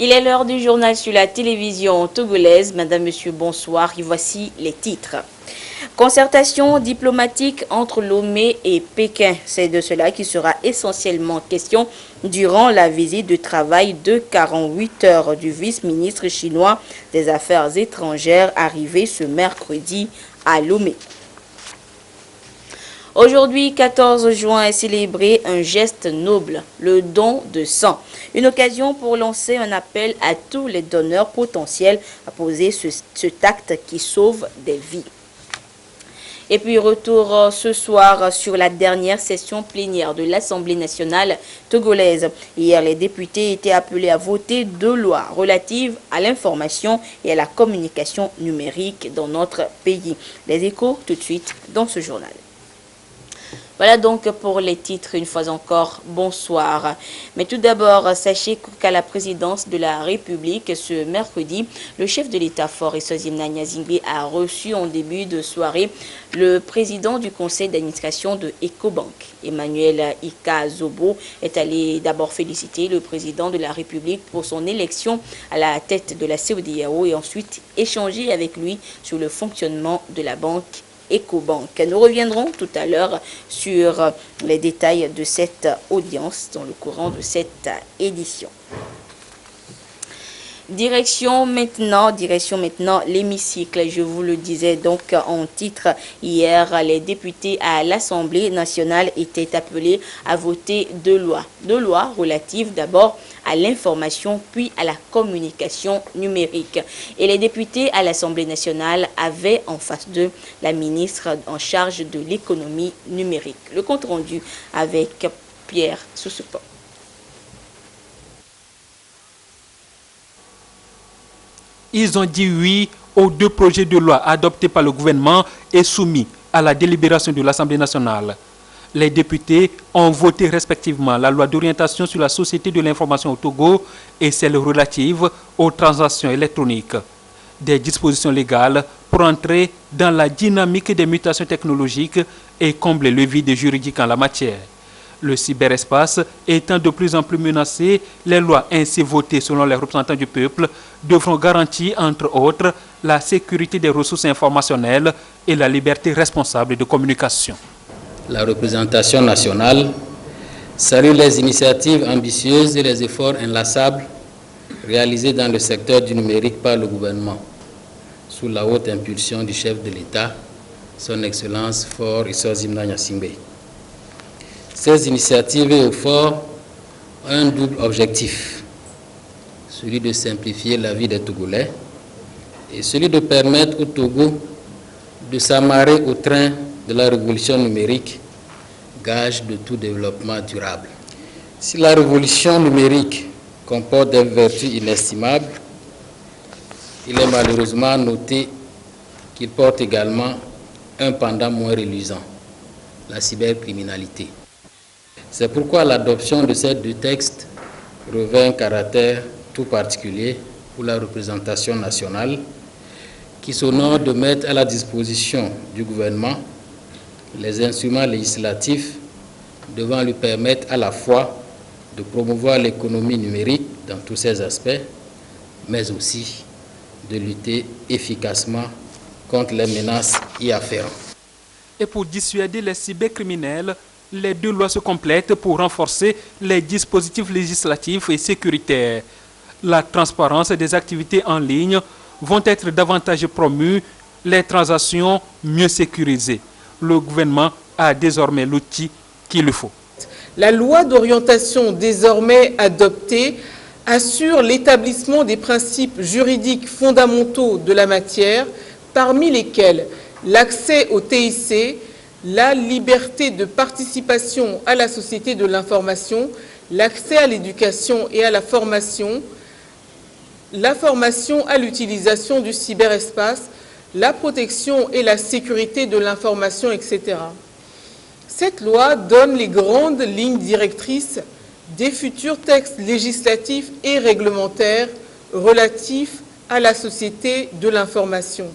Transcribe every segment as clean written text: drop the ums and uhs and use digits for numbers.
Il est l'heure du journal sur la télévision togolaise. Madame, monsieur, bonsoir. Et voici les titres. Concertation diplomatique entre Lomé et Pékin. C'est de cela qui sera essentiellement question durant la visite de travail de 48 heures du vice-ministre chinois des Affaires étrangères arrivé ce mercredi à Lomé. Aujourd'hui, 14 juin, est célébré un geste noble, le don de sang. Une occasion pour lancer un appel à tous les donneurs potentiels à poser cet acte qui sauve des vies. Et puis retour ce soir sur la dernière session plénière de l'Assemblée nationale togolaise. Hier, les députés étaient appelés à voter 2 lois relatives à l'information et à la communication numérique dans notre pays. Les échos tout de suite dans ce journal. Voilà donc pour les titres, une fois encore, bonsoir. Mais tout d'abord, sachez qu'à la présidence de la République, ce mercredi, le chef de l'État fort Eswazimna Nyazingbe a reçu en début de soirée le président du conseil d'administration de Ecobank. Emmanuel Ika Zobo est allé d'abord féliciter le président de la République pour son élection à la tête de la CEDEAO et ensuite échanger avec lui sur le fonctionnement de la banque Ecobank. Nous reviendrons tout à l'heure sur les détails de cette audience dans le courant de cette édition. Direction maintenant l'hémicycle. Je vous le disais donc en titre hier, les députés à l'Assemblée nationale étaient appelés à voter 2 lois. 2 lois relatives d'abord à l'information puis à la communication numérique. Et les députés à l'Assemblée nationale avaient en face d'eux la ministre en charge de l'économie numérique. Le compte rendu avec Pierre Soussoupo. Ils ont dit oui aux 2 projets de loi adoptés par le gouvernement et soumis à la délibération de l'Assemblée nationale. Les députés ont voté respectivement la loi d'orientation sur la société de l'information au Togo et celle relative aux transactions électroniques. Des dispositions légales pour entrer dans la dynamique des mutations technologiques et combler le vide juridique en la matière. Le cyberespace étant de plus en plus menacé, les lois ainsi votées selon les représentants du peuple devront garantir, entre autres, la sécurité des ressources informationnelles et la liberté responsable de communication. La représentation nationale salue les initiatives ambitieuses et les efforts inlassables réalisés dans le secteur du numérique par le gouvernement, sous la haute impulsion du chef de l'État, son Excellence Fort Eswazimna Nyazingbe. Ces initiatives et efforts ont un double objectif, celui de simplifier la vie des Togolais et celui de permettre au Togo de s'amarrer au train de la révolution numérique, gage de tout développement durable. Si la révolution numérique comporte des vertus inestimables, il est malheureusement noté qu'il porte également un pendant moins reluisant, la cybercriminalité. C'est pourquoi l'adoption de ces 2 textes revêt un caractère tout particulier pour la représentation nationale qui s'honore de mettre à la disposition du gouvernement les instruments législatifs devant lui permettre à la fois de promouvoir l'économie numérique dans tous ses aspects, mais aussi de lutter efficacement contre les menaces y afférentes. Et pour dissuader les cybercriminels, les 2 lois se complètent pour renforcer les dispositifs législatifs et sécuritaires. La transparence des activités en ligne vont être davantage promues, les transactions mieux sécurisées. Le gouvernement a désormais l'outil qu'il lui faut. La loi d'orientation désormais adoptée assure l'établissement des principes juridiques fondamentaux de la matière, parmi lesquels l'accès au TIC, la liberté de participation à la société de l'information, l'accès à l'éducation et à la formation à l'utilisation du cyberespace, la protection et la sécurité de l'information, etc. Cette loi donne les grandes lignes directrices des futurs textes législatifs et réglementaires relatifs à la société de l'information.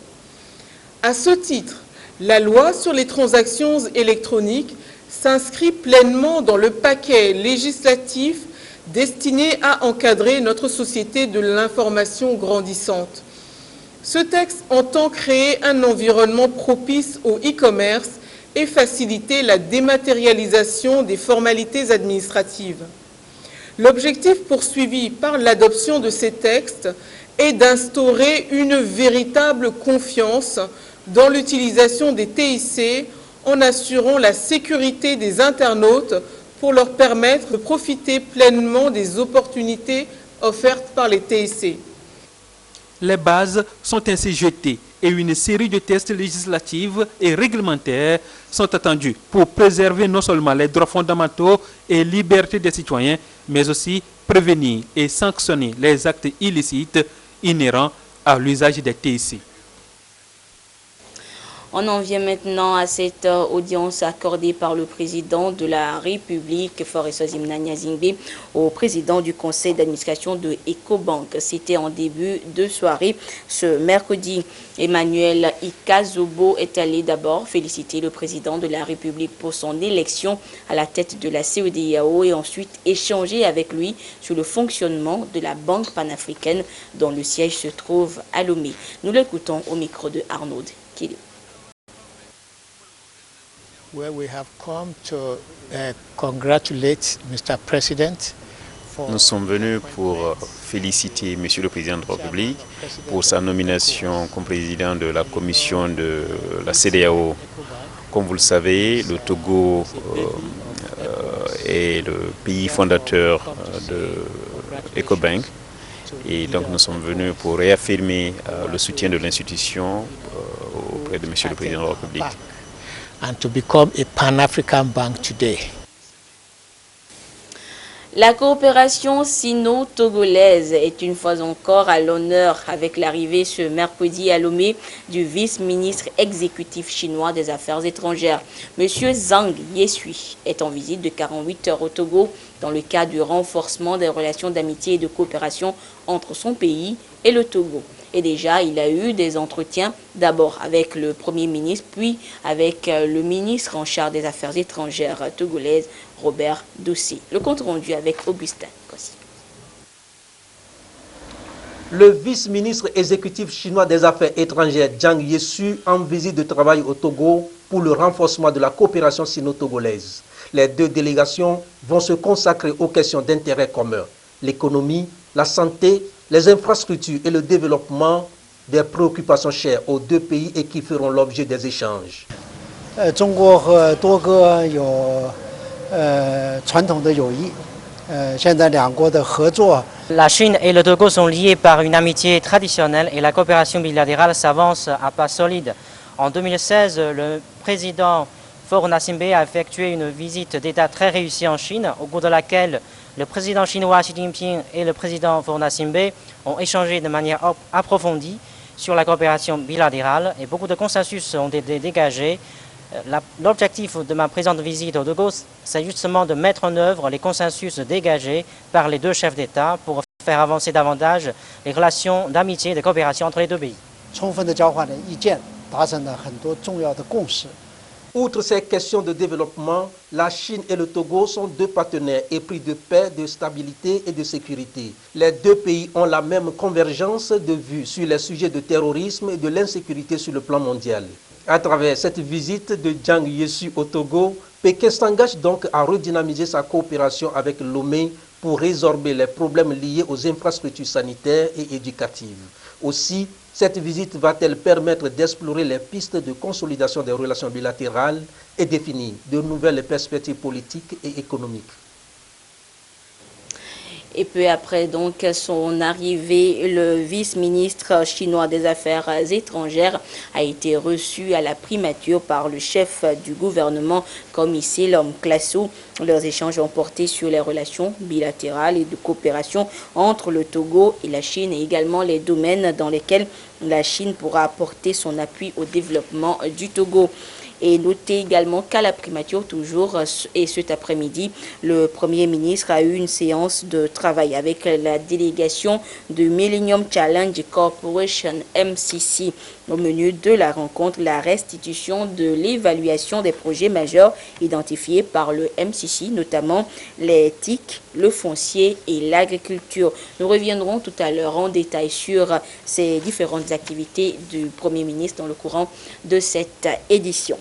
À ce titre, la loi sur les transactions électroniques s'inscrit pleinement dans le paquet législatif destiné à encadrer notre société de l'information grandissante. Ce texte entend créer un environnement propice au e-commerce et faciliter la dématérialisation des formalités administratives. L'objectif poursuivi par l'adoption de ces textes est d'instaurer une véritable confiance dans l'utilisation des TIC en assurant la sécurité des internautes pour leur permettre de profiter pleinement des opportunités offertes par les TIC. Les bases sont ainsi jetées et une série de tests législatifs et réglementaires sont attendus pour préserver non seulement les droits fondamentaux et libertés des citoyens, mais aussi prévenir et sanctionner les actes illicites inhérents à l'usage des TIC. On en vient maintenant à cette audience accordée par le président de la République, Faure Nanya Zingbe, au président du conseil d'administration de Ecobank. C'était en début de soirée. Ce mercredi, Emmanuel Ikazobo est allé d'abord féliciter le président de la République pour son élection à la tête de la CEDEAO et ensuite échanger avec lui sur le fonctionnement de la Banque panafricaine dont le siège se trouve à Lomé. Nous l'écoutons au micro de Arnaud Kili. Where we have come to congratulate Mr. President. Nous sommes venus pour féliciter Monsieur le Président de la République pour sa nomination comme président de la commission de la CEDEAO. Comme vous le savez, le Togo est le pays fondateur de Ecobank. Et donc nous sommes venus pour réaffirmer le soutien de l'institution auprès de Monsieur le Président de la République. And to become a Pan-African bank today. La coopération sino-togolaise est une fois encore à l'honneur avec l'arrivée ce mercredi à Lomé du vice-ministre exécutif chinois des Affaires étrangères. Monsieur Zhang Yeshui est en visite de 48 heures au Togo dans le cadre du renforcement des relations d'amitié et de coopération entre son pays et le Togo. Et déjà, il a eu des entretiens, d'abord avec le Premier ministre, puis avec le ministre en charge des Affaires étrangères togolaises, Robert Dossé. Le compte rendu avec Augustin Kossi. Le vice-ministre exécutif chinois des Affaires étrangères, Zhang Yeshui, en visite de travail au Togo pour le renforcement de la coopération sino-togolaise. Les deux délégations vont se consacrer aux questions d'intérêt commun, l'économie, la santé, les infrastructures et le développement, des préoccupations chères aux deux pays et qui feront l'objet des échanges. La Chine et le Togo sont liés par une amitié traditionnelle et la coopération bilatérale s'avance à pas solides. En 2016, le président Faure Gnassingbe a effectué une visite d'État très réussie en Chine, au cours de laquelle le président chinois Xi Jinping et le président Faure Gnassingbe ont échangé de manière approfondie sur la coopération bilatérale et beaucoup de consensus ont été dégagés. L'objectif de ma présente visite au Togo, c'est justement de mettre en œuvre les consensus dégagés par les deux chefs d'État pour faire avancer davantage les relations d'amitié et de coopération entre les deux pays. Outre ces questions de développement, la Chine et le Togo sont deux partenaires épris de paix, de stabilité et de sécurité. Les deux pays ont la même convergence de vues sur les sujets de terrorisme et de l'insécurité sur le plan mondial. À travers cette visite de Zhang Yeshui au Togo, Pékin s'engage donc à redynamiser sa coopération avec Lomé pour résorber les problèmes liés aux infrastructures sanitaires et éducatives. Aussi, cette visite va-t-elle permettre d'explorer les pistes de consolidation des relations bilatérales et définir de nouvelles perspectives politiques et économiques. Et peu après donc son arrivée, le vice-ministre chinois des Affaires étrangères a été reçu à la primature par le chef du gouvernement, Commissaire Classo. Leurs échanges ont porté sur les relations bilatérales et de coopération entre le Togo et la Chine et également les domaines dans lesquels la Chine pourra apporter son appui au développement du Togo. Et notez également qu'à la primature, toujours, et cet après-midi, le Premier ministre a eu une séance de travail avec la délégation de Millennium Challenge Corporation, MCC, Au menu de la rencontre, la restitution de l'évaluation des projets majeurs identifiés par le MCC, notamment les TIC, le foncier et l'agriculture. Nous reviendrons tout à l'heure en détail sur ces différentes activités du Premier ministre dans le courant de cette édition.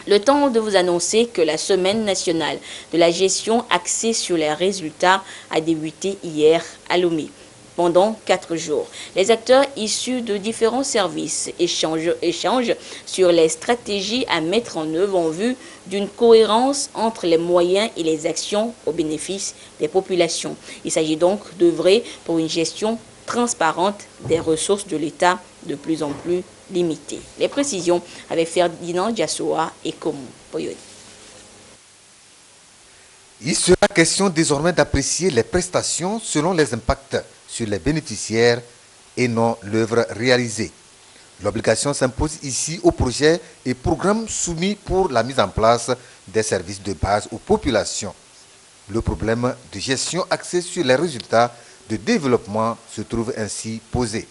Le temps de vous annoncer que la semaine nationale de la gestion axée sur les résultats a débuté hier à Lomé. Pendant 4 jours, les acteurs issus de différents services échangent sur les stratégies à mettre en œuvre en vue d'une cohérence entre les moyens et les actions au bénéfice des populations. Il s'agit donc d'œuvrer pour une gestion transparente des ressources de l'État de plus en plus limitées. Les précisions avec Ferdinand Diassoa et Komu Poyoni. Il sera question désormais d'apprécier les prestations selon les impacts sur les bénéficiaires et non l'œuvre réalisée. L'obligation s'impose ici aux projets et programmes soumis pour la mise en place des services de base aux populations. Le problème de gestion axé sur les résultats de développement se trouve ainsi posé.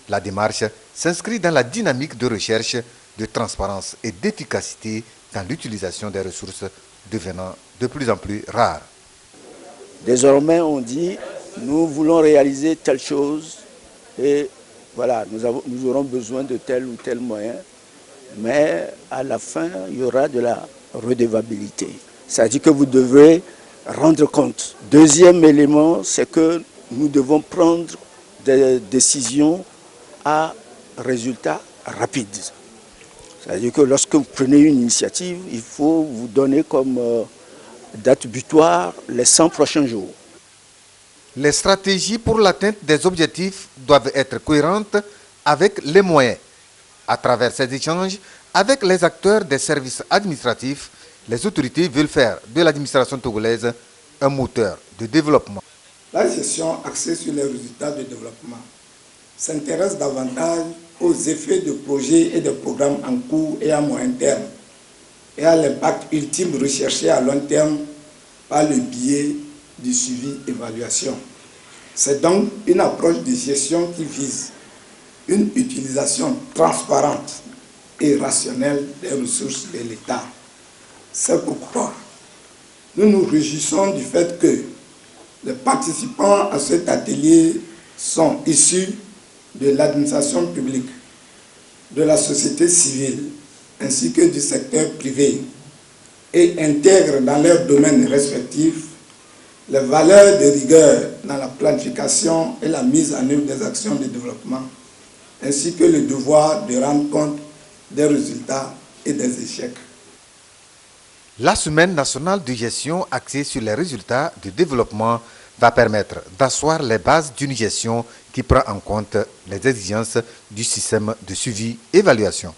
La démarche s'inscrit dans la dynamique de recherche, de transparence et d'efficacité dans l'utilisation des ressources devenant de plus en plus rares. Désormais, on dit, nous voulons réaliser telle chose et voilà, nous aurons besoin de tel ou tel moyen, mais à la fin, il y aura de la redevabilité. C'est-à-dire que vous devrez rendre compte. Deuxième élément, c'est que nous devons prendre des décisions à résultats rapides. C'est-à-dire que lorsque vous prenez une initiative, il faut vous donner comme date butoir les 100 prochains jours. Les stratégies pour l'atteinte des objectifs doivent être cohérentes avec les moyens. À travers ces échanges avec les acteurs des services administratifs, les autorités veulent faire de l'administration togolaise un moteur de développement. La gestion axée sur les résultats de développement s'intéresse davantage aux effets de projets et de programmes en cours et à moyen terme et à l'impact ultime recherché à long terme par le biais du suivi-évaluation. C'est donc une approche de gestion qui vise une utilisation transparente et rationnelle des ressources de l'État. C'est pourquoi nous nous réjouissons du fait que les participants à cet atelier sont issus de l'administration publique, de la société civile ainsi que du secteur privé et intègrent dans leurs domaines respectifs les valeurs de rigueur dans la planification et la mise en œuvre des actions de développement, ainsi que le devoir de rendre compte des résultats et des échecs. La semaine nationale de gestion axée sur les résultats du développement va permettre d'asseoir les bases d'une gestion qui prend en compte les exigences du système de suivi-évaluation.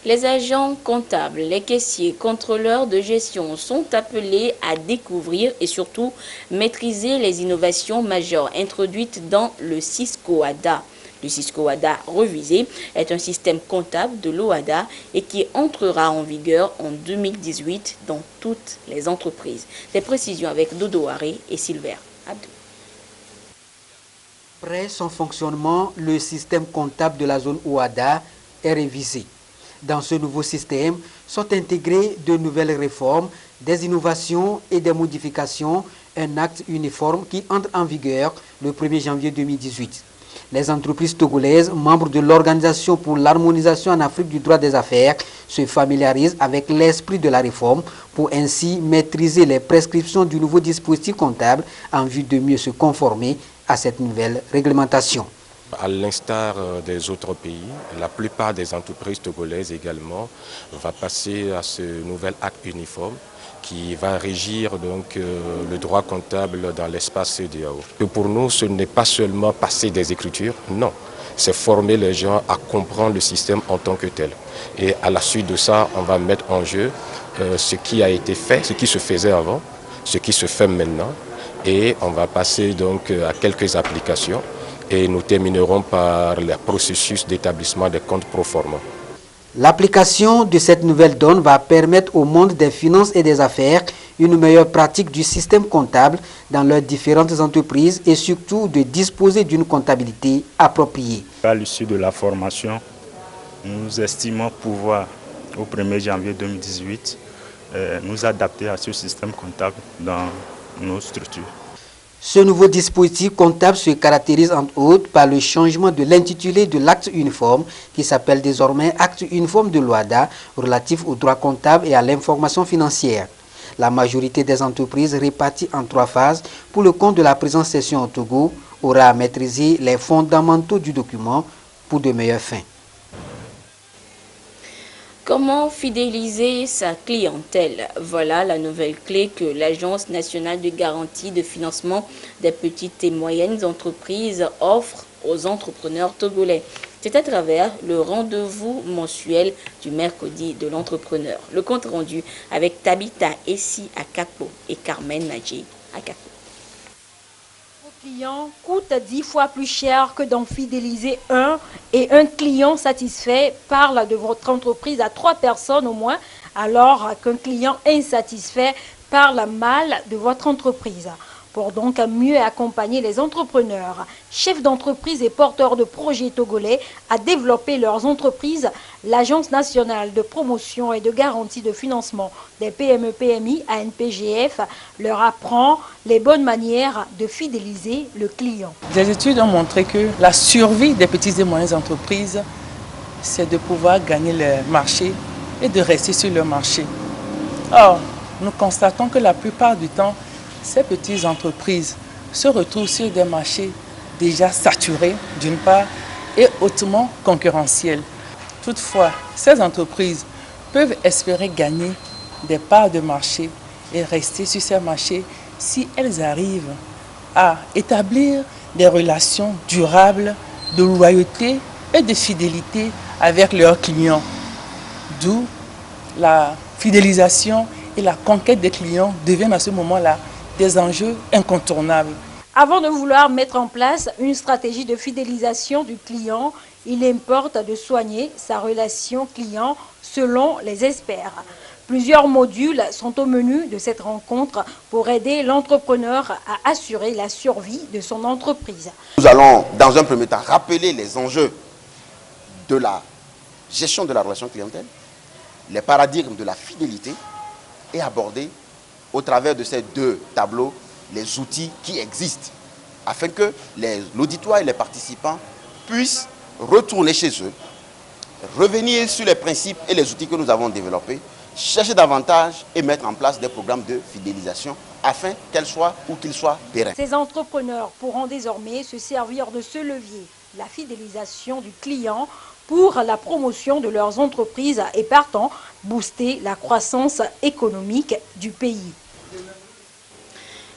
Les agents comptables, les caissiers, contrôleurs de gestion sont appelés à découvrir et surtout maîtriser les innovations majeures introduites dans le Cisco-ADA. Le Cisco-ADA revisé est un système comptable de l'OADA et qui entrera en vigueur en 2018 dans toutes les entreprises. Des précisions avec Dodo Haré et Silver Abdou. Après son fonctionnement, le système comptable de la zone OADA est révisé. Dans ce nouveau système sont intégrées de nouvelles réformes, des innovations et des modifications, un acte uniforme qui entre en vigueur le 1er janvier 2018. Les entreprises togolaises, membres de l'Organisation pour l'harmonisation en Afrique du droit des affaires, se familiarisent avec l'esprit de la réforme pour ainsi maîtriser les prescriptions du nouveau dispositif comptable en vue de mieux se conformer à cette nouvelle réglementation. À l'instar des autres pays, la plupart des entreprises togolaises également vont passer à ce nouvel acte uniforme qui va régir donc le droit comptable dans l'espace CEDEAO. Pour nous, ce n'est pas seulement passer des écritures, non. C'est former les gens à comprendre le système en tant que tel. Et à la suite de ça, on va mettre en jeu ce qui a été fait, ce qui se faisait avant, ce qui se fait maintenant. Et on va passer donc à quelques applications. Et nous terminerons par le processus d'établissement des comptes pro forma. L'application de cette nouvelle donne va permettre au monde des finances et des affaires une meilleure pratique du système comptable dans leurs différentes entreprises et surtout de disposer d'une comptabilité appropriée. À l'issue de la formation, nous estimons pouvoir, au 1er janvier 2018, nous adapter à ce système comptable dans nos structures. Ce nouveau dispositif comptable se caractérise entre autres par le changement de l'intitulé de l'acte uniforme qui s'appelle désormais acte uniforme de l'OHADA relatif aux droits comptables et à l'information financière. La majorité des entreprises réparties en 3 phases pour le compte de la présente session au Togo aura à maîtriser les fondamentaux du document pour de meilleures fins. Comment fidéliser sa clientèle? Voilà la nouvelle clé que l'Agence nationale de garantie de financement des petites et moyennes entreprises offre aux entrepreneurs togolais. C'est à travers le rendez-vous mensuel du mercredi de l'entrepreneur. Le compte rendu avec Tabitha Essi Akapo et Carmen Nadji Akapo. Client coûte 10 fois plus cher que d'en fidéliser un, et un client satisfait parle de votre entreprise à 3 personnes au moins, alors qu'un client insatisfait parle mal de votre entreprise. Pour donc mieux accompagner les entrepreneurs, chefs d'entreprise et porteurs de projets togolais à développer leurs entreprises, l'Agence nationale de promotion et de garantie de financement des PME-PMI, ANPGF, leur apprend les bonnes manières de fidéliser le client. Des études ont montré que la survie des petites et moyennes entreprises, c'est de pouvoir gagner le marché et de rester sur le marché. Or, nous constatons que la plupart du temps, ces petites entreprises se retrouvent sur des marchés déjà saturés, d'une part, et hautement concurrentiels. Toutefois, ces entreprises peuvent espérer gagner des parts de marché et rester sur ces marchés si elles arrivent à établir des relations durables de loyauté et de fidélité avec leurs clients. D'où la fidélisation et la conquête des clients deviennent à ce moment-là des enjeux incontournables. Avant de vouloir mettre en place une stratégie de fidélisation du client, il importe de soigner sa relation client selon les experts. Plusieurs modules sont au menu de cette rencontre pour aider l'entrepreneur à assurer la survie de son entreprise. Nous allons dans un premier temps rappeler les enjeux de la gestion de la relation clientèle, les paradigmes de la fidélité et aborder au travers de ces 2 tableaux les outils qui existent afin que l'auditoire et les participants puissent retourner chez eux, revenir sur les principes et les outils que nous avons développés, chercher davantage et mettre en place des programmes de fidélisation afin qu'ils soient pérennes. Ces entrepreneurs pourront désormais se servir de ce levier, la fidélisation du client, pour la promotion de leurs entreprises et partant booster la croissance économique du pays.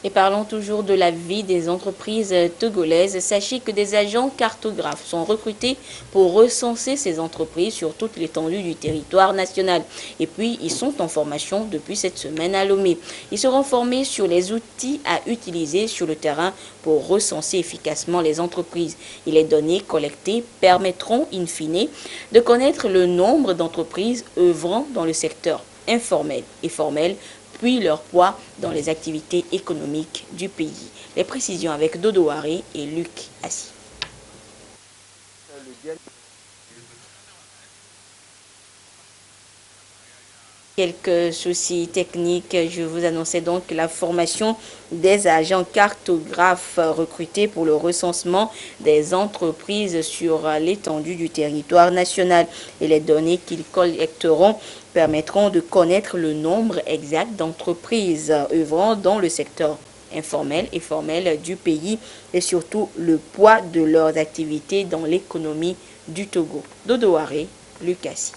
Et parlons toujours de la vie des entreprises togolaises. Sachez que des agents cartographes sont recrutés pour recenser ces entreprises sur toute l'étendue du territoire national. Et puis, ils sont en formation depuis cette semaine à Lomé. Ils seront formés sur les outils à utiliser sur le terrain pour recenser efficacement les entreprises. Et les données collectées permettront, in fine, de connaître le nombre d'entreprises œuvrant dans le secteur informel et formel, puis leur poids dans les activités économiques du pays. Les précisions avec Dodo Haré et Luc Assi. Quelques soucis techniques, je vous annonçais donc la formation des agents cartographes recrutés pour le recensement des entreprises sur l'étendue du territoire national. Et les données qu'ils collecteront permettront de connaître le nombre exact d'entreprises œuvrant dans le secteur informel et formel du pays et surtout le poids de leurs activités dans l'économie du Togo. Dodo Haré, Lucas.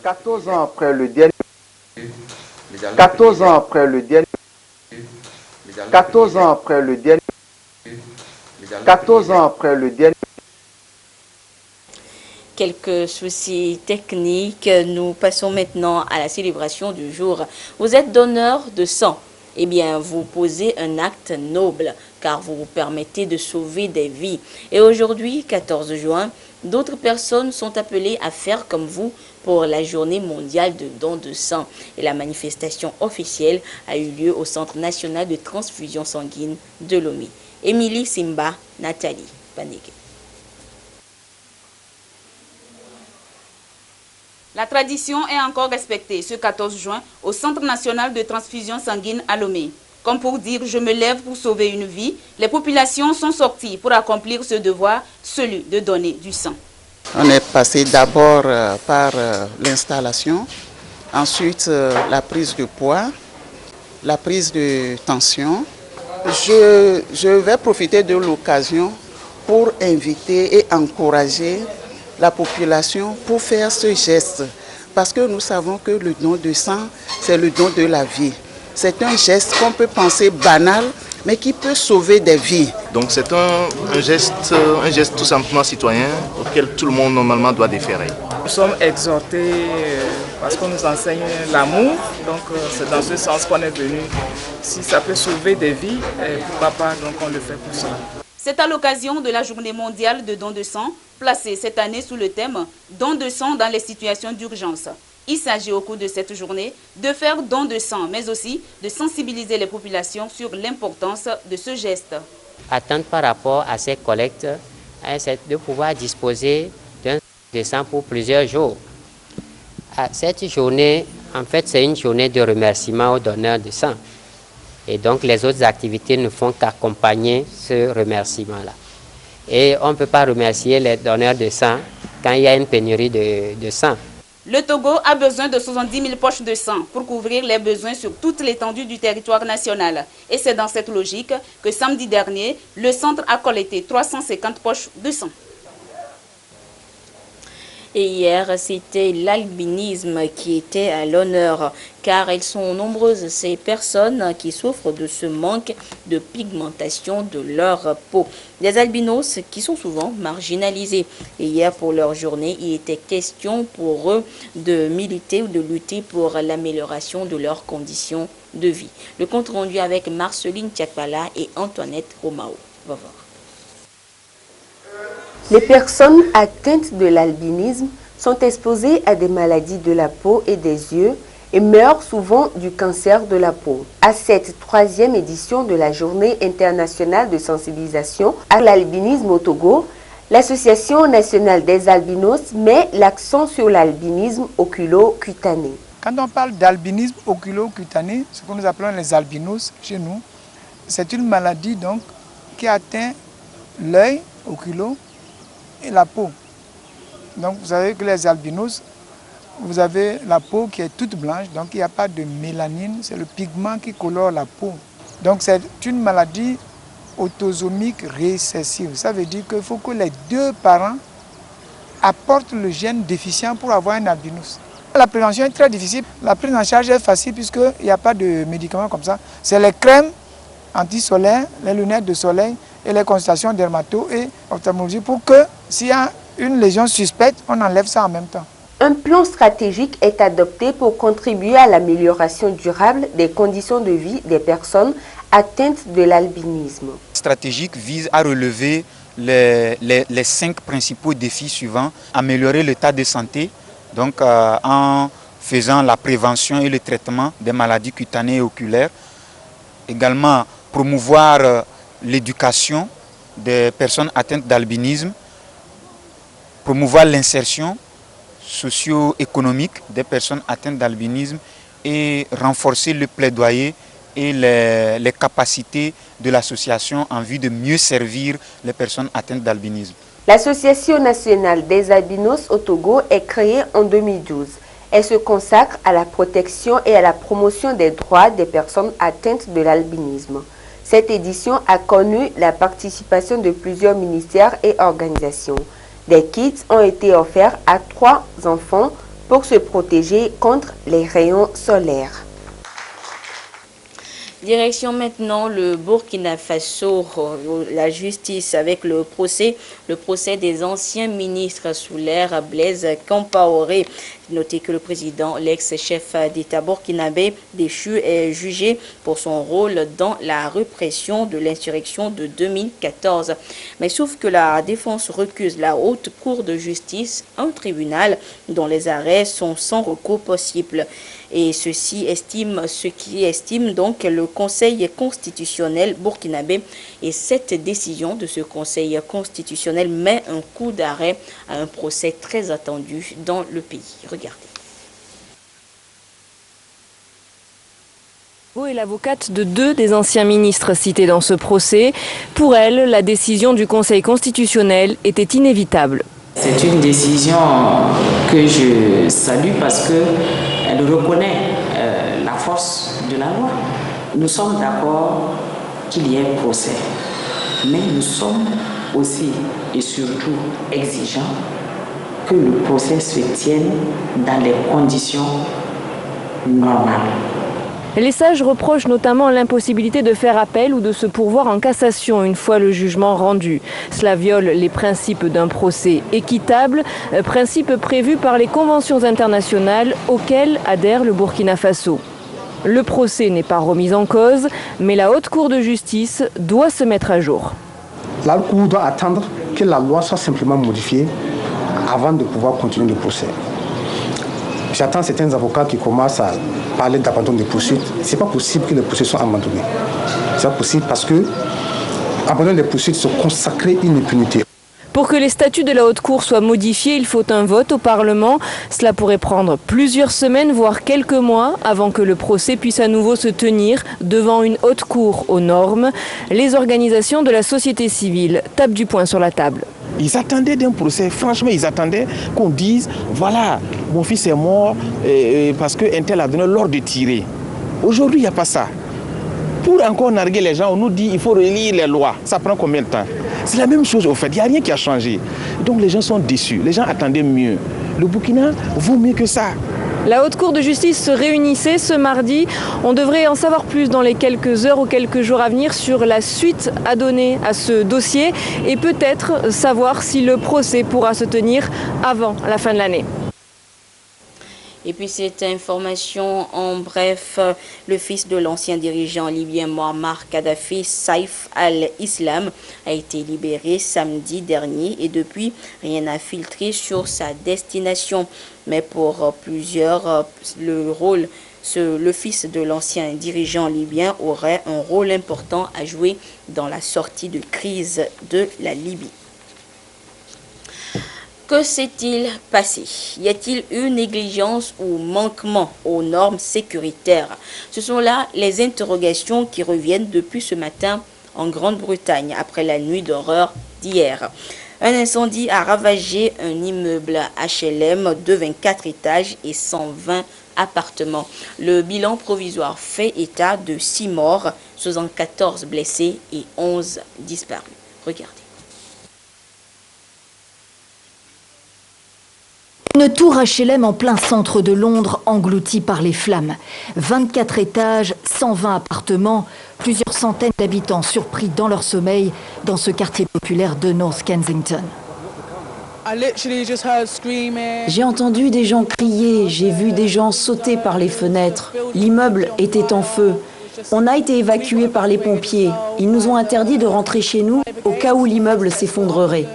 14 ans après le dernier 14 ans après le dernier 14 ans après le dernier 14 ans après le dernier. Quelques soucis techniques, nous passons maintenant à la célébration du jour. Vous êtes donneur de sang, eh bien vous posez un acte noble car vous vous permettez de sauver des vies. Et aujourd'hui, 14 juin, D'autres personnes sont appelées à faire comme vous pour la journée mondiale de don de sang. Et la manifestation officielle a eu lieu au Centre national de transfusion sanguine de Lomé. Émilie Simba, Nathalie Panégué. La tradition est encore respectée ce 14 juin au Centre national de transfusion sanguine à Lomé. Comme pour dire « je me lève pour sauver une vie », les populations sont sorties pour accomplir ce devoir, celui de donner du sang. On est passé d'abord par l'installation, ensuite la prise de poids, la prise de tension. Je vais profiter de l'occasion pour inviter et encourager la population pour faire ce geste. Parce que nous savons que le don de sang, c'est le don de la vie. C'est un geste qu'on peut penser banal, mais qui peut sauver des vies. Donc c'est un geste tout simplement citoyen auquel tout le monde normalement doit déférer. Nous sommes exhortés parce qu'on nous enseigne l'amour, donc c'est dans ce sens qu'on est venu. Si ça peut sauver des vies, pourquoi pas, donc on le fait pour ça. C'est à l'occasion de la journée mondiale de don de sang, placée cette année sous le thème « Don de sang dans les situations d'urgence ». Il s'agit au cours de cette journée de faire don de sang, mais aussi de sensibiliser les populations sur l'importance de ce geste. Attendre par rapport à ces collectes, c'est de pouvoir disposer d'un de sang pour plusieurs jours. Cette journée, en fait, c'est une journée de remerciement aux donneurs de sang. Et donc, les autres activités ne font qu'accompagner ce remerciement-là. Et on ne peut pas remercier les donneurs de sang quand il y a une pénurie de sang. Le Togo a besoin de 70 000 poches de sang pour couvrir les besoins sur toute l'étendue du territoire national. Et c'est dans cette logique que samedi dernier, le centre a collecté 350 poches de sang. Et hier, c'était l'albinisme qui était à l'honneur, car elles sont nombreuses ces personnes qui souffrent de ce manque de pigmentation de leur peau. Des albinos qui sont souvent marginalisés. Et hier, pour leur journée, il était question pour eux de militer ou de lutter pour l'amélioration de leurs conditions de vie. Le compte rendu avec Marceline Tchakpala et Antoinette Romao. On va voir. Les personnes atteintes de l'albinisme sont exposées à des maladies de la peau et des yeux et meurent souvent du cancer de la peau. À cette 3e édition de la Journée internationale de sensibilisation à l'albinisme au Togo, l'Association nationale des albinos met l'accent sur l'albinisme oculo-cutané. Quand on parle d'albinisme oculo-cutané, ce que nous appelons les albinos chez nous, c'est une maladie donc qui atteint l'œil oculo et la peau. Donc vous savez que les albinos, vous avez la peau qui est toute blanche, donc il n'y a pas de mélanine, c'est le pigment qui colore la peau. Donc c'est une maladie autosomique récessive. Ça veut dire qu'il faut que les deux parents apportent le gène déficient pour avoir un albinos. La prévention est très difficile, la prise en charge est facile puisqu'il n'y a pas de médicaments comme ça. C'est les crèmes anti-solaires, les lunettes de soleil et les consultations dermato et ophtalmologie pour que s'il y a une lésion suspecte, on enlève ça en même temps. Un plan stratégique est adopté pour contribuer à l'amélioration durable des conditions de vie des personnes atteintes de l'albinisme. Stratégique vise à relever les 5 principaux défis suivants. Améliorer l'état de santé, donc en faisant la prévention et le traitement des maladies cutanées et oculaires. Également promouvoir l'éducation des personnes atteintes d'albinisme, promouvoir l'insertion socio-économique des personnes atteintes d'albinisme et renforcer le plaidoyer et les capacités de l'association en vue de mieux servir les personnes atteintes d'albinisme. L'Association nationale des albinos au Togo est créée en 2012. Elle se consacre à la protection et à la promotion des droits des personnes atteintes de l'albinisme. Cette édition a connu la participation de plusieurs ministères et organisations. Des kits ont été offerts à 3 enfants pour se protéger contre les rayons solaires. Direction maintenant le Burkina Faso, la justice avec le procès des anciens ministres sous l'ère Blaise Compaoré. Notez que le président, l'ex-chef d'État burkinabé déchu, est jugé pour son rôle dans la répression de l'insurrection de 2014. Mais sauf que la défense recuse la haute cour de justice, un tribunal dont les arrêts sont sans recours possible. Et ce qui estime donc le Conseil constitutionnel burkinabé. Et cette décision de ce Conseil constitutionnel met un coup d'arrêt à un procès très attendu dans le pays. Regardez. Vous est l'avocate de deux des anciens ministres cités dans ce procès. Pour elle, la décision du Conseil constitutionnel était inévitable. C'est une décision que je salue parce qu'elle reconnaît la force de la loi. Nous sommes d'accord qu'il y ait procès, mais nous sommes aussi et surtout exigeants que le procès se tienne dans les conditions normales. Les sages reprochent notamment l'impossibilité de faire appel ou de se pourvoir en cassation une fois le jugement rendu. Cela viole les principes d'un procès équitable, principes prévus par les conventions internationales auxquelles adhère le Burkina Faso. Le procès n'est pas remis en cause, mais la Haute Cour de justice doit se mettre à jour. La Cour doit attendre que la loi soit simplement modifiée avant de pouvoir continuer le procès. J'attends certains avocats qui commencent à parler d'abandon des poursuites. Ce n'est pas possible que les poursuites soient abandonnées. C'est pas possible parce que abandonner les poursuites, c'est consacrer une impunité. Pour que les statuts de la Haute Cour soient modifiés, il faut un vote au Parlement. Cela pourrait prendre plusieurs semaines, voire quelques mois, avant que le procès puisse à nouveau se tenir devant une Haute Cour aux normes. Les organisations de la société civile tapent du poing sur la table. Ils attendaient d'un procès, franchement, ils attendaient qu'on dise, voilà, mon fils est mort parce qu'un tel a donné l'ordre de tirer. Aujourd'hui, il n'y a pas ça. Pour encore narguer les gens, on nous dit qu'il faut relire les lois. Ça prend combien de temps? C'est la même chose au fait, il n'y a rien qui a changé. Donc les gens sont déçus, les gens attendaient mieux. Le Burkina vaut mieux que ça. La Haute Cour de justice se réunissait ce mardi. On devrait en savoir plus dans les quelques heures ou quelques jours à venir sur la suite à donner à ce dossier et peut-être savoir si le procès pourra se tenir avant la fin de l'année. Et puis cette information en bref, le fils de l'ancien dirigeant libyen Muammar Kadhafi, Saif al-Islam, a été libéré samedi dernier et depuis, rien n'a filtré sur sa destination. Mais pour plusieurs, le fils de l'ancien dirigeant libyen aurait un rôle important à jouer dans la sortie de crise de la Libye. Que s'est-il passé? Y a-t-il eu négligence ou manquement aux normes sécuritaires? Ce sont là les interrogations qui reviennent depuis ce matin en Grande-Bretagne, après la nuit d'horreur d'hier. Un incendie a ravagé un immeuble HLM de 24 étages et 120 appartements. Le bilan provisoire fait état de 6 morts, 74 blessés et 11 disparus. Regardez. Une tour HLM en plein centre de Londres, engloutie par les flammes. 24 étages, 120 appartements, plusieurs centaines d'habitants surpris dans leur sommeil dans ce quartier populaire de North Kensington. J'ai entendu des gens crier, j'ai vu des gens sauter par les fenêtres. L'immeuble était en feu. On a été évacués par les pompiers. Ils nous ont interdit de rentrer chez nous au cas où l'immeuble s'effondrerait.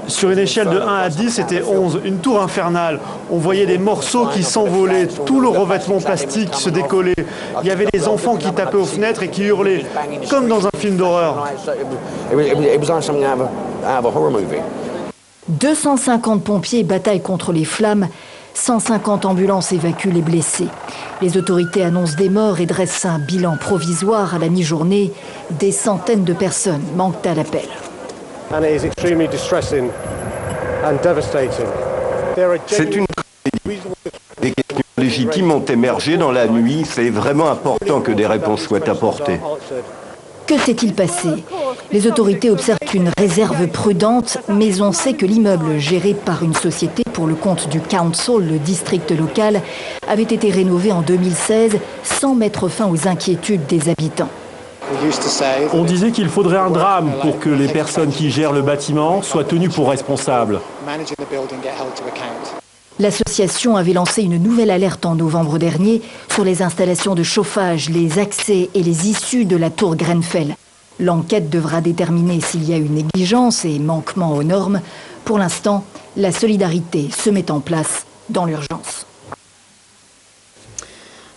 Sur une échelle de 1 à 10, c'était 11, une tour infernale. On voyait des morceaux qui s'envolaient, tout le revêtement plastique qui se décollait. Il y avait des enfants qui tapaient aux fenêtres et qui hurlaient, comme dans un film d'horreur. 250 pompiers bataillent contre les flammes. 150 ambulances évacuent les blessés. Les autorités annoncent des morts et dressent un bilan provisoire à la mi-journée. Des centaines de personnes manquent à l'appel. C'est une tragédie. Des questions légitimes ont émergé dans la nuit. C'est vraiment important que des réponses soient apportées. Que s'est-il passé? Les autorités observent une réserve prudente, mais on sait que l'immeuble géré par une société pour le compte du Council, le district local, avait été rénové en 2016 sans mettre fin aux inquiétudes des habitants. On disait qu'il faudrait un drame pour que les personnes qui gèrent le bâtiment soient tenues pour responsables. L'association avait lancé une nouvelle alerte en novembre dernier sur les installations de chauffage, les accès et les issues de la tour Grenfell. L'enquête devra déterminer s'il y a eu négligence et manquement aux normes. Pour l'instant, la solidarité se met en place dans l'urgence.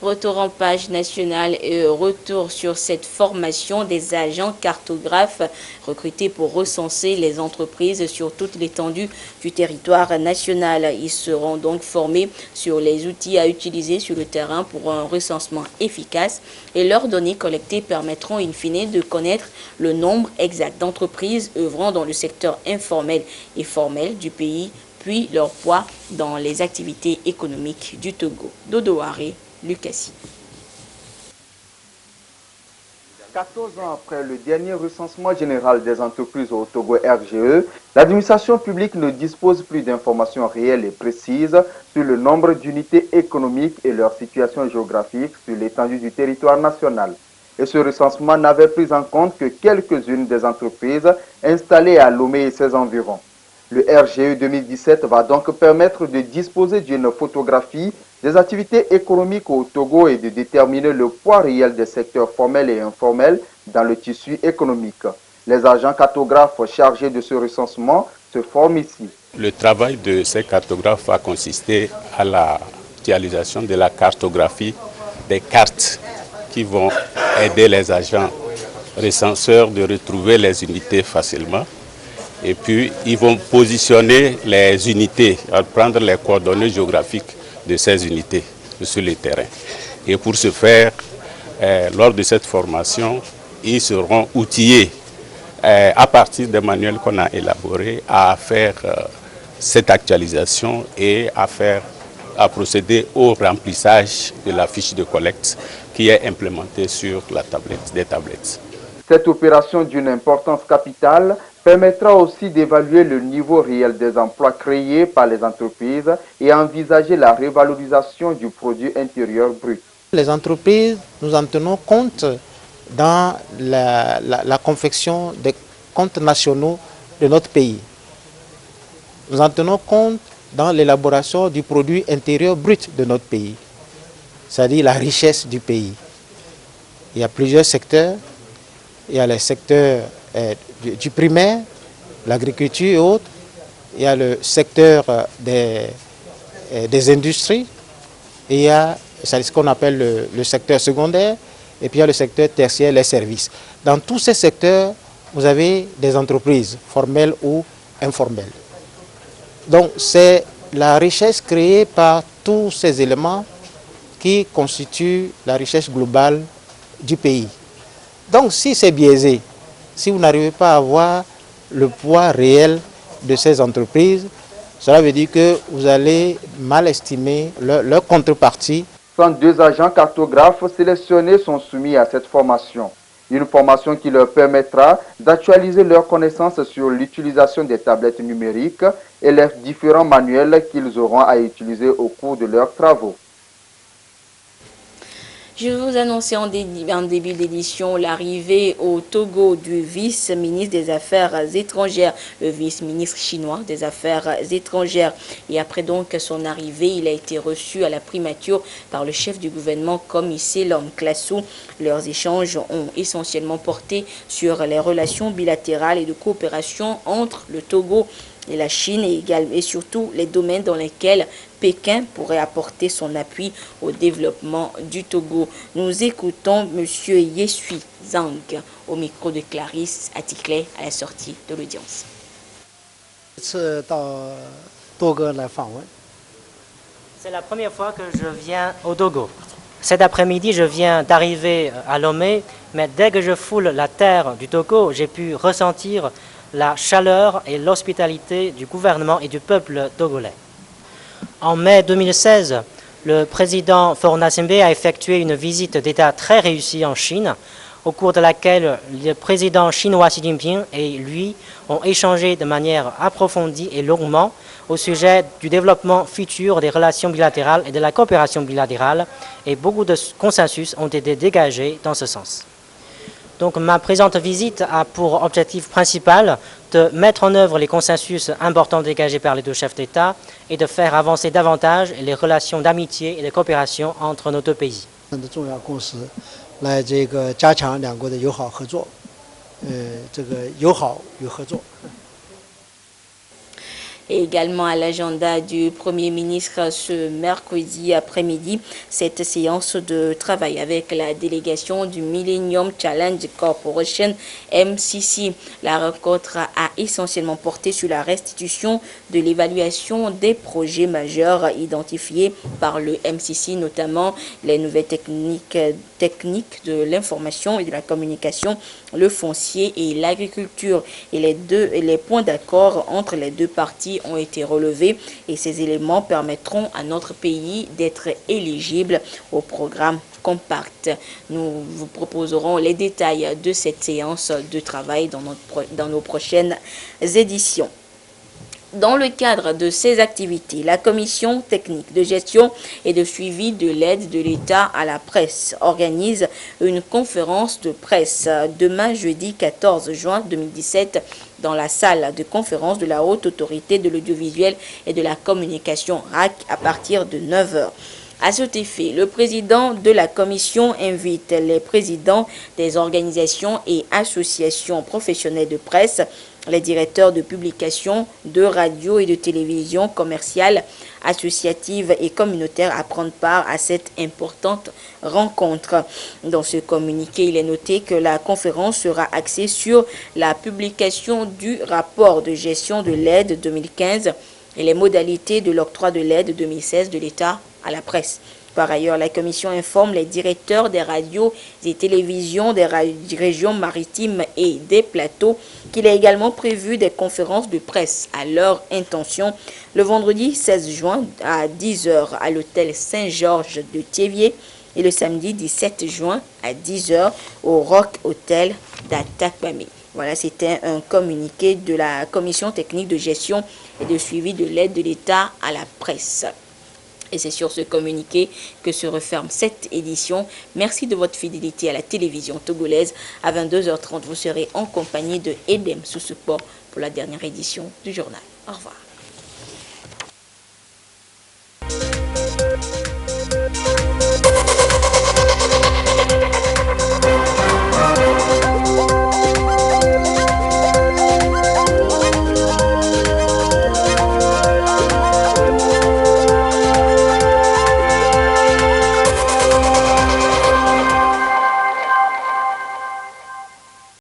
Retour en page nationale et retour sur cette formation des agents cartographes recrutés pour recenser les entreprises sur toute l'étendue du territoire national. Ils seront donc formés sur les outils à utiliser sur le terrain pour un recensement efficace et leurs données collectées permettront in fine de connaître le nombre exact d'entreprises œuvrant dans le secteur informel et formel du pays, puis leur poids dans les activités économiques du Togo. Dodo Haré, Lucassi. 14 ans après le dernier recensement général des entreprises au Togo RGE, l'administration publique ne dispose plus d'informations réelles et précises sur le nombre d'unités économiques et leur situation géographique sur l'étendue du territoire national. Et ce recensement n'avait pris en compte que quelques-unes des entreprises installées à Lomé et ses environs. Le RGE 2017 va donc permettre de disposer d'une photographie des activités économiques au Togo et de déterminer le poids réel des secteurs formels et informels dans le tissu économique. Les agents cartographes chargés de ce recensement se forment ici. Le travail de ces cartographes va consister à la réalisation de la cartographie des cartes qui vont aider les agents recenseurs de retrouver les unités facilement. Et puis, ils vont positionner les unités, prendre les coordonnées géographiques de ces unités sur le terrain. Et pour ce faire, lors de cette formation, ils seront outillés à partir des manuels qu'on a élaborés à faire cette actualisation et à procéder au remplissage de la fiche de collecte qui est implémentée sur la tablette, des tablettes. Cette opération d'une importance capitale permettra aussi d'évaluer le niveau réel des emplois créés par les entreprises et envisager la révalorisation du produit intérieur brut. Les entreprises, nous en tenons compte dans la confection des comptes nationaux de notre pays. Nous en tenons compte dans l'élaboration du produit intérieur brut de notre pays, c'est-à-dire la richesse du pays. Il y a plusieurs secteurs. Il y a les secteurs du primaire, l'agriculture et autres. Il y a le secteur des industries. Et il y a ce qu'on appelle le secteur secondaire. Et puis il y a le secteur tertiaire, les services. Dans tous ces secteurs, vous avez des entreprises formelles ou informelles. Donc c'est la richesse créée par tous ces éléments qui constituent la richesse globale du pays. Donc si c'est biaisé, si vous n'arrivez pas à avoir le poids réel de ces entreprises, cela veut dire que vous allez mal estimer leur contrepartie. 102 agents cartographes sélectionnés sont soumis à cette formation. Une formation qui leur permettra d'actualiser leurs connaissances sur l'utilisation des tablettes numériques et les différents manuels qu'ils auront à utiliser au cours de leurs travaux. Je vous annonçais en début d'édition l'arrivée au Togo du vice-ministre des Affaires étrangères, le vice-ministre chinois des Affaires étrangères. Et après donc son arrivée, il a été reçu à la primature par le chef du gouvernement Comissé Lom Klassou. Leurs échanges ont essentiellement porté sur les relations bilatérales et de coopération entre le Togo et la Chine et surtout les domaines dans lesquels Pékin pourrait apporter son appui au développement du Togo. Nous écoutons M. Yesui Zhang au micro de Clarisse Aticlé à la sortie de l'audience. C'est la première fois que je viens au Togo. Cet après-midi, je viens d'arriver à Lomé, mais dès que je foule la terre du Togo, j'ai pu ressentir la chaleur et l'hospitalité du gouvernement et du peuple togolais. En mai 2016, le président Faure Gnassingbé a effectué une visite d'État très réussie en Chine. au cours de laquelle le président chinois Xi Jinping et lui ont échangé de manière approfondie et longuement au sujet du développement futur des relations bilatérales et de la coopération bilatérale, et beaucoup de consensus ont été dégagés dans ce sens. Donc ma présente visite a pour objectif principal de mettre en œuvre les consensus importants dégagés par les deux chefs d'État et de faire avancer davantage les relations d'amitié et de coopération entre nos deux pays. Et également à l'agenda du Premier ministre ce mercredi après-midi, cette séance de travail avec la délégation du Millennium Challenge Corporation MCC. La rencontre a essentiellement porté sur la restitution de l'évaluation des projets majeurs identifiés par le MCC, notamment les nouvelles techniques de l'information et de la communication, le foncier et l'agriculture. Et les points d'accord entre les deux parties ont été relevés et ces éléments permettront à notre pays d'être éligible au programme Compact. Nous vous proposerons les détails de cette séance de travail dans nos prochaines éditions. Dans le cadre de ces activités, la Commission technique de gestion et de suivi de l'aide de l'État à la presse organise une conférence de presse demain jeudi 14 juin 2017 dans la salle de conférence de la Haute Autorité de l'Audiovisuel et de la Communication RAC à partir de 9h. À cet effet, le président de la commission invite les présidents des organisations et associations professionnelles de presse, les directeurs de publications, de radio et de télévision commerciales, associatives et communautaires à prendre part à cette importante rencontre. Dans ce communiqué, il est noté que la conférence sera axée sur la publication du rapport de gestion de l'aide 2015 et les modalités de l'octroi de l'aide 2016 de l'État à la presse. Par ailleurs, la commission informe les directeurs des radios et télévisions des régions maritimes et des plateaux qu'il est également prévu des conférences de presse à leur intention le vendredi 16 juin à 10h à l'hôtel Saint-Georges de Thiéviers et le samedi 17 juin à 10h au Rock Hotel d'Atakpamé. Voilà, c'était un communiqué de la commission technique de gestion et de suivi de l'aide de l'État à la presse. Et c'est sur ce communiqué que se referme cette édition. Merci de votre fidélité à la télévision togolaise. À 22h30, vous serez en compagnie de Edem sous support pour la dernière édition du journal. Au revoir.